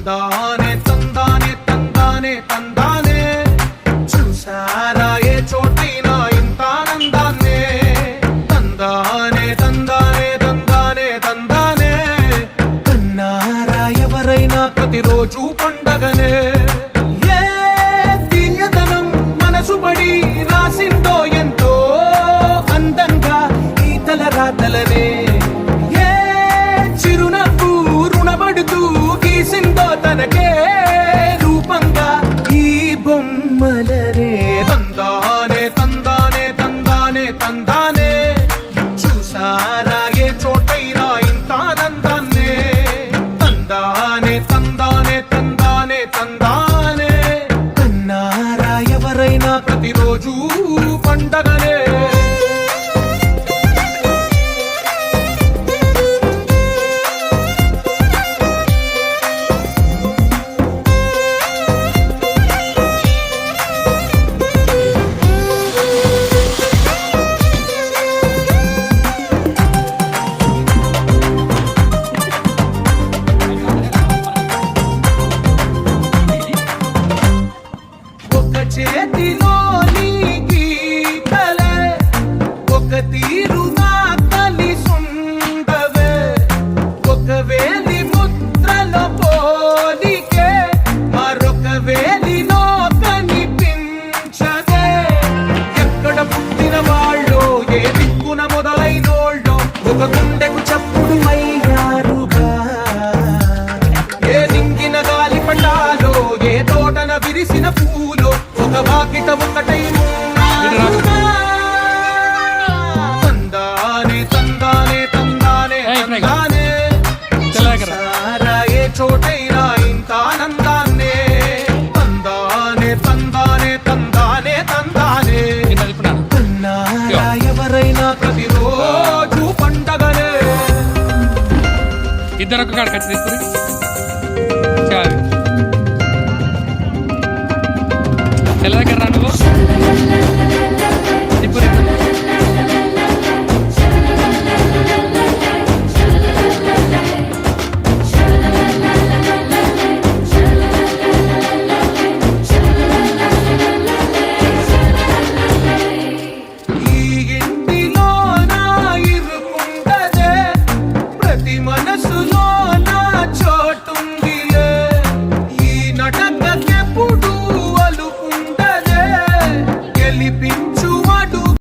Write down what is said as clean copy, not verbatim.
తందానే తందానే తందానే తందానే చూసారా ఏ చోటైనా ఇంత ఆనందాన్నే తందానే తందానే తందానే తందానే కన్నారా ఎవరైనా ప్రతిరోజు పండగనే ఏ తీయదనం మనసు పడి రాసిందో ఎంతో అందంగా ఈ తలరాతలనే తనకే రూపంగా ఈ బొమ్మలనే తందానే తందానే తందానే తందానే చూసారా ఏ చోటైనా ఇంత ఆనందాన్నే తందానే తందానే తందానే తందానే కన్నారా ఎవరైనా ప్రతిరోజు పండగనే చేతిలోని గీతలే ఒక తీరు నా కలిసుండవే ఒక వేలి ముద్రలో పోలికే మరొక వేలిలో కనిపించదే ఎక్కడ పుట్టిన వాళ్ళో ఏ దిక్కున మొదలైనోళ్ళో ఒక గుండెకు చప్పుడు అయ్యారుగా ఏ నింగిన గాలి పటాలో ఏ తోటన విరిసిన పూలో ఒక వాకిట ఒకటై తందానే తందానే తందానే తందానే చూసారా ఏ చోటైనా ఇంత ఆనందాన్నే తందానే తందానే తందానే తందానే కన్నారా ఎవరైనా ప్రతిరోజు పండగనే ఇద్దరు ఒక కాడ కట్టి తీసుకుని తెల్ల దగ్గర రా నువ్వు